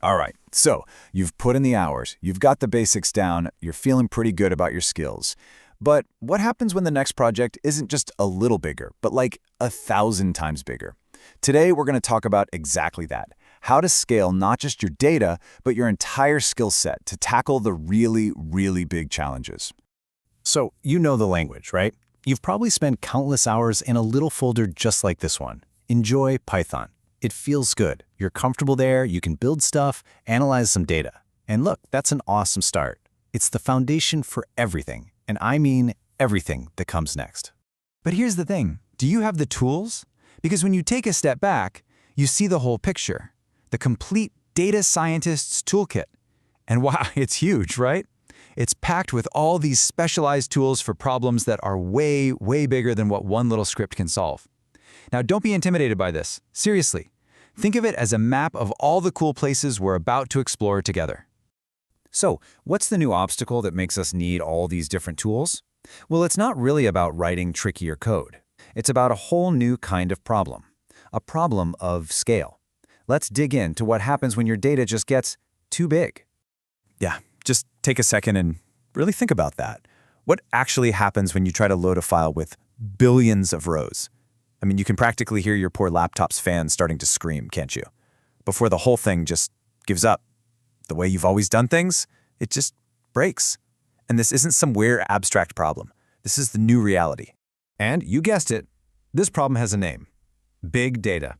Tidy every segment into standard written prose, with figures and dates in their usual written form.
All right, so you've put in the hours, you've got the basics down, you're feeling pretty good about your skills. But what happens when the next project isn't just a little bigger, but like 1,000 times bigger? Today, we're going to talk about exactly that. How to scale not just your data, but your entire skill set to tackle the really, really big challenges. So you know the language, right? You've probably spent countless hours in a little folder just like this one. Enjoy Python. It feels good. You're comfortable there, you can build stuff, analyze some data. And look, that's an awesome start. It's the foundation for everything, and I mean everything that comes next. But here's the thing, do you have the tools? Because when you take a step back, you see the whole picture, the complete data scientist's toolkit. And wow, it's huge, right? It's packed with all these specialized tools for problems that are way, way bigger than what one little script can solve. Now, don't be intimidated by this. Seriously, think of it as a map of all the cool places we're about to explore together. So, what's the new obstacle that makes us need all these different tools? Well, it's not really about writing trickier code. It's about a whole new kind of problem. A problem of scale. Let's dig into what happens when your data just gets too big. Yeah, just take a second and really think about that. What actually happens when you try to load a file with billions of rows? I mean, you can practically hear your poor laptop's fan starting to scream, can't you? Before the whole thing just gives up. The way you've always done things, it just breaks. And this isn't some weird abstract problem. This is the new reality. And you guessed it, this problem has a name. Big data.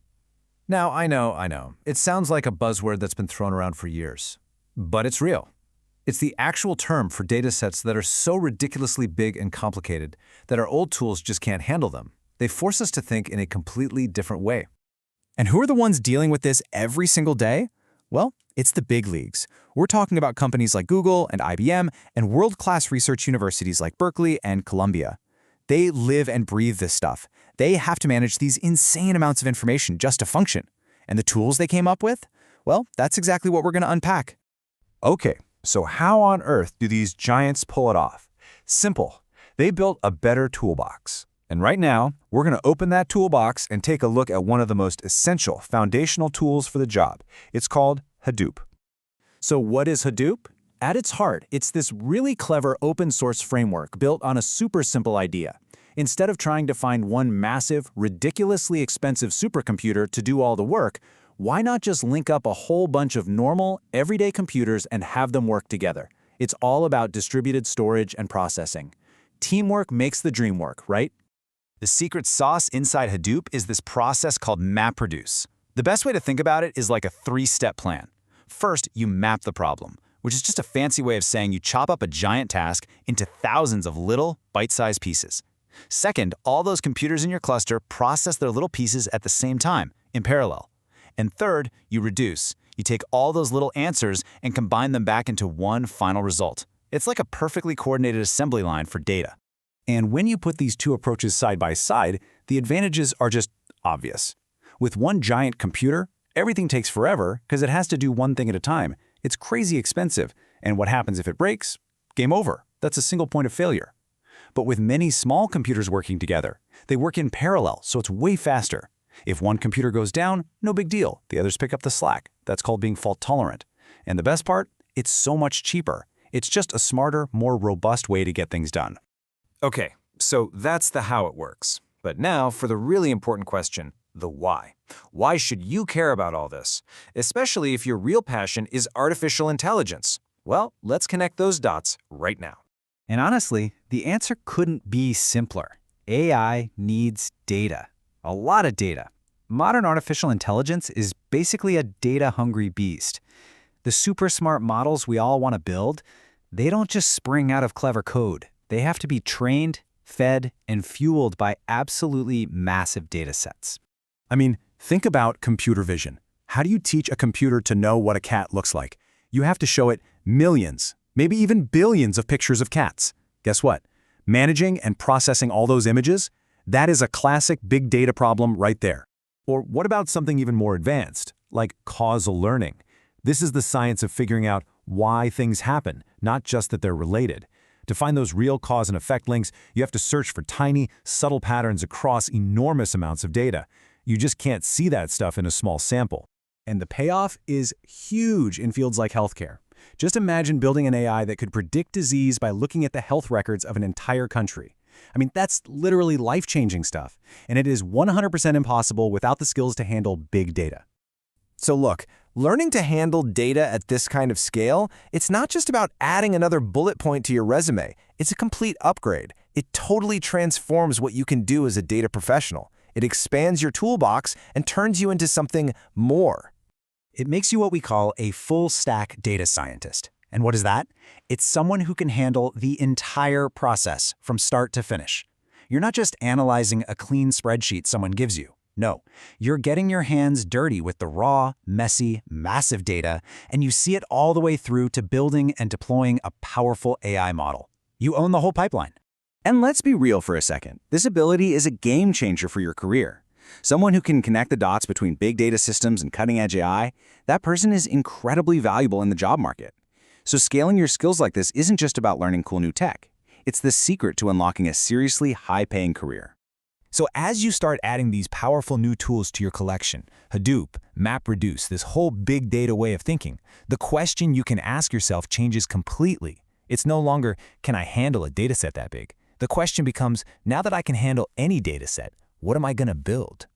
Now, I know, it sounds like a buzzword that's been thrown around for years. But it's real. It's the actual term for datasets that are so ridiculously big and complicated that our old tools just can't handle them. They force us to think in a completely different way. And who are the ones dealing with this every single day? Well, it's the big leagues. We're talking about companies like Google and IBM and world-class research universities like Berkeley and Columbia. They live and breathe this stuff. They have to manage these insane amounts of information just to function. And the tools they came up with? Well, that's exactly what we're going to unpack. Okay, so how on earth do these giants pull it off? Simple. They built a better toolbox. And right now, we're going to open that toolbox and take a look at one of the most essential foundational tools for the job. It's called Hadoop. So what is Hadoop? At its heart, it's this really clever open-source framework built on a super simple idea. Instead of trying to find one massive, ridiculously expensive supercomputer to do all the work, why not just link up a whole bunch of normal, everyday computers and have them work together? It's all about distributed storage and processing. Teamwork makes the dream work, right? The secret sauce inside Hadoop is this process called MapReduce. The best way to think about it is like a three-step plan. First, you map the problem, which is just a fancy way of saying you chop up a giant task into thousands of little, bite-sized pieces. Second, all those computers in your cluster process their little pieces at the same time, in parallel. And third, you reduce. You take all those little answers and combine them back into one final result. It's like a perfectly coordinated assembly line for data. And when you put these two approaches side by side, the advantages are just obvious. With one giant computer, everything takes forever because it has to do one thing at a time. It's crazy expensive, and what happens if it breaks? Game over. That's a single point of failure. But with many small computers working together, they work in parallel, so it's way faster. If one computer goes down, no big deal. The others pick up the slack. That's called being fault tolerant. And the best part? It's so much cheaper. It's just a smarter, more robust way to get things done. Okay, so that's the how it works. But now for the really important question, the why. Why should you care about all this? Especially if your real passion is artificial intelligence. Well, let's connect those dots right now. And honestly, the answer couldn't be simpler. AI needs data. A lot of data. Modern artificial intelligence is basically a data-hungry beast. The super smart models we all want to build, they don't just spring out of clever code. They have to be trained, fed, and fueled by absolutely massive data sets. I mean, think about computer vision. How do you teach a computer to know what a cat looks like? You have to show it millions, maybe even billions of pictures of cats. Guess what? Managing and processing all those images, that is a classic big data problem right there. Or what about something even more advanced, like causal learning? This is the science of figuring out why things happen, not just that they're related. To find those real cause and effect links, you have to search for tiny, subtle patterns across enormous amounts of data. You just can't see that stuff in a small sample. And the payoff is huge in fields like healthcare. Just imagine building an AI that could predict disease by looking at the health records of an entire country. I mean, that's literally life-changing stuff, and it is 100% impossible without the skills to handle big data. So look, learning to handle data at this kind of scale, it's not just about adding another bullet point to your resume. It's a complete upgrade. It totally transforms what you can do as a data professional. It expands your toolbox and turns you into something more. It makes you what we call a full-stack data scientist. And what is that? It's someone who can handle the entire process from start to finish. You're not just analyzing a clean spreadsheet someone gives you. No, you're getting your hands dirty with the raw, messy, massive data, and you see it all the way through to building and deploying a powerful AI model. You own the whole pipeline. And let's be real for a second. This ability is a game changer for your career. Someone who can connect the dots between big data systems and cutting-edge AI, that person is incredibly valuable in the job market. So scaling your skills like this isn't just about learning cool new tech. It's the secret to unlocking a seriously high-paying career. So as you start adding these powerful new tools to your collection, Hadoop, MapReduce, this whole big data way of thinking, the question you can ask yourself changes completely. It's no longer, can I handle a dataset that big? The question becomes, now that I can handle any dataset, what am I going to build?